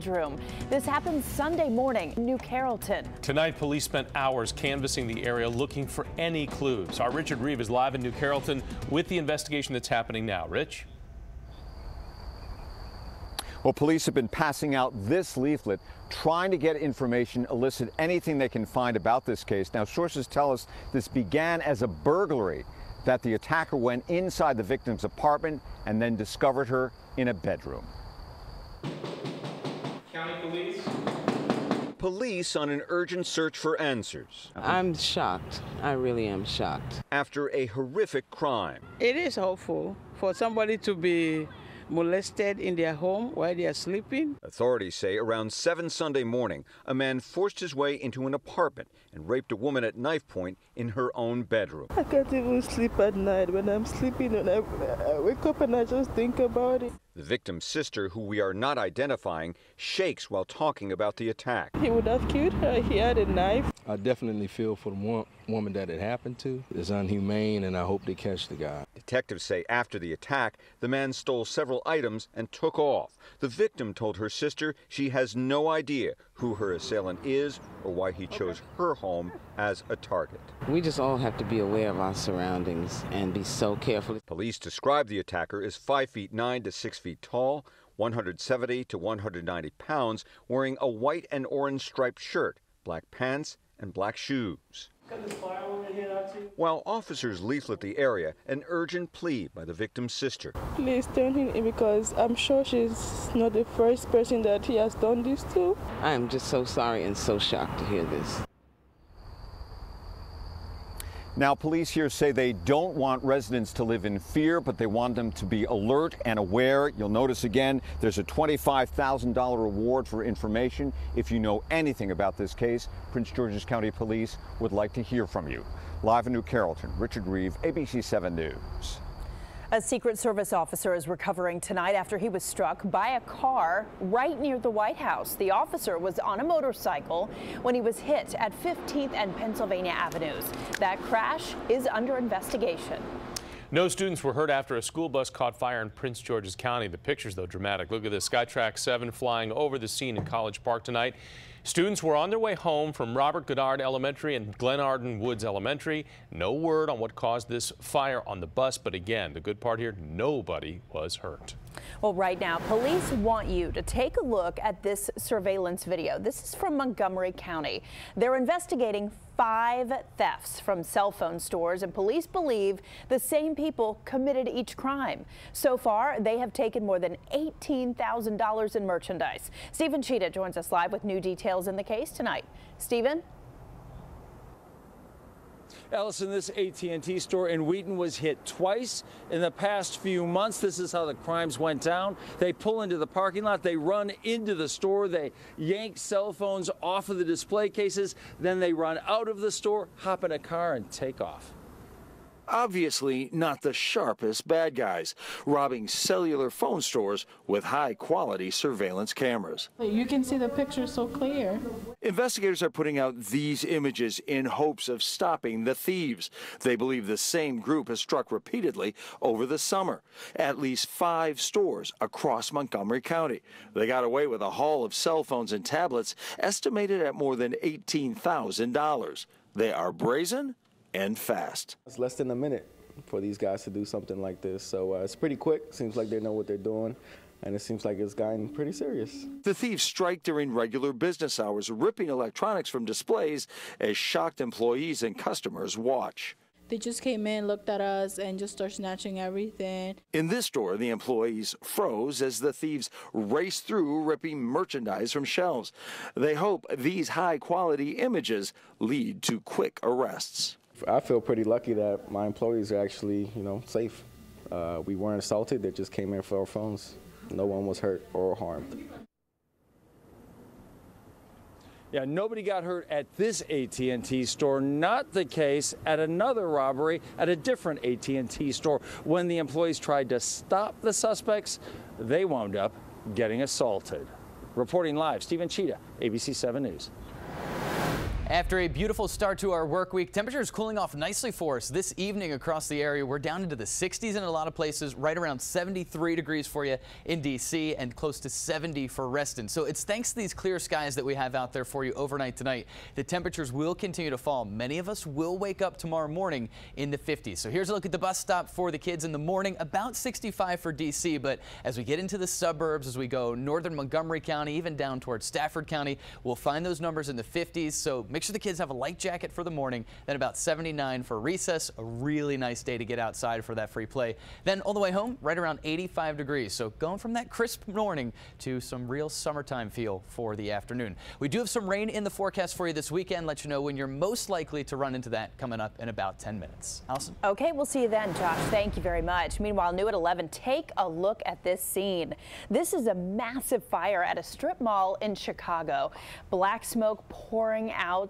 bedroom. This happened Sunday morning in New Carrollton. Tonight, police spent hours canvassing the area looking for any clues. Our Richard Reeve is live in New Carrollton with the investigation that's happening now. Rich? Well, police have been passing out this leaflet, trying to get information, elicit anything they can find about this case. Now, sources tell us this began as a burglary, that the attacker went inside the victim's apartment and then discovered her in a bedroom. County police? Police on an urgent search for answers. I'm shocked. I really am shocked. After a horrific crime. It is hopeful for somebody to be molested in their home while they are sleeping. Authorities say around 7 Sunday morning, a man forced his way into an apartment and raped a woman at knife point in her own bedroom. I can't even sleep at night. When I'm sleeping and I wake up and I just think about it. The victim's sister, who we are not identifying, shakes while talking about the attack. He would have killed her. He had a knife. I definitely feel for the woman that it happened to. It's inhumane, and I hope they catch the guy. Detectives say after the attack, the man stole several items and took off. The victim told her sister she has no idea who her assailant is or why he chose her home as a target. We just all have to be aware of our surroundings and be so careful. Police describe the attacker as 5'9" to 6 feet tall, 170 to 190 pounds, wearing a white and orange striped shirt, black pants, and black shoes. While officers leaflet the area, an urgent plea by the victim's sister. Please turn him in because I'm sure she's not the first person that he has done this to. I am just so sorry and so shocked to hear this. Now, police here say they don't want residents to live in fear, but they want them to be alert and aware. You'll notice again, there's a $25,000 reward for information. If you know anything about this case, Prince George's County Police would like to hear from you. Live in New Carrollton, Richard Reeve, ABC 7 News. A Secret Service officer is recovering tonight after he was struck by a car right near the White House. The officer was on a motorcycle when he was hit at 15th and Pennsylvania Avenues. That crash is under investigation. No students were hurt after a school bus caught fire in Prince George's County. The pictures, though, dramatic. Look at this. Skytrack 7 flying over the scene in College Park tonight. Students were on their way home from Robert Goddard Elementary and Glenarden Woods Elementary. No word on what caused this fire on the bus, but again, the good part here, nobody was hurt. Well, right now, police want you to take a look at this surveillance video. This is from Montgomery County. They're investigating 5 thefts from cell phone stores, and police believe the same people committed each crime. So far, they have taken more than $18,000 in merchandise. Stephen Cheetah joins us live with new details in the case tonight. Stephen? Ellison, this AT&T store in Wheaton was hit twice in the past few months. This is how the crimes went down. They pull into the parking lot, they run into the store, they yank cell phones off of the display cases, then they run out of the store, hop in a car, and take off. Obviously not the sharpest bad guys, robbing cellular phone stores with high-quality surveillance cameras. You can see the picture so clear. Investigators are putting out these images in hopes of stopping the thieves. They believe the same group has struck repeatedly over the summer. At least 5 stores across Montgomery County. They got away with a haul of cell phones and tablets estimated at more than $18,000. They are brazen and fast. It's less than a minute for these guys to do something like this, so it's pretty quick. Seems like they know what they're doing, and it seems like it's gotten pretty serious. The thieves strike during regular business hours, ripping electronics from displays as shocked employees and customers watch. They just came in, looked at us, and just started snatching everything. In this store, the employees froze as the thieves raced through, ripping merchandise from shelves. They hope these high-quality images lead to quick arrests. I feel pretty lucky that my employees are actually, safe. We weren't assaulted. They just came in for our phones. No one was hurt or harmed. Yeah, nobody got hurt at this AT&T store. Not the case at another robbery at a different AT&T store. When the employees tried to stop the suspects, they wound up getting assaulted. Reporting live, Stephen Cheetah, ABC 7 News. After a beautiful start to our work week, temperatures cooling off nicely for us this evening across the area. We're down into the 60s in a lot of places, right around 73 degrees for you in D.C. and close to 70 for Reston. So it's thanks to these clear skies that we have out there for you overnight tonight. The temperatures will continue to fall. Many of us will wake up tomorrow morning in the 50s. So here's a look at the bus stop for the kids in the morning, about 65 for D.C. But as we get into the suburbs, as we go northern Montgomery County, even down towards Stafford County, we'll find those numbers in the 50s. So make sure the kids have a light jacket for the morning, then about 79 for recess. A really nice day to get outside for that free play. Then all the way home, right around 85 degrees. So going from that crisp morning to some real summertime feel for the afternoon. We do have some rain in the forecast for you this weekend. Let you know when you're most likely to run into that coming up in about 10 minutes. Allison? Okay, we'll see you then, Josh. Thank you very much. Meanwhile, new at 11, take a look at this scene. This is a massive fire at a strip mall in Chicago. Black smoke pouring out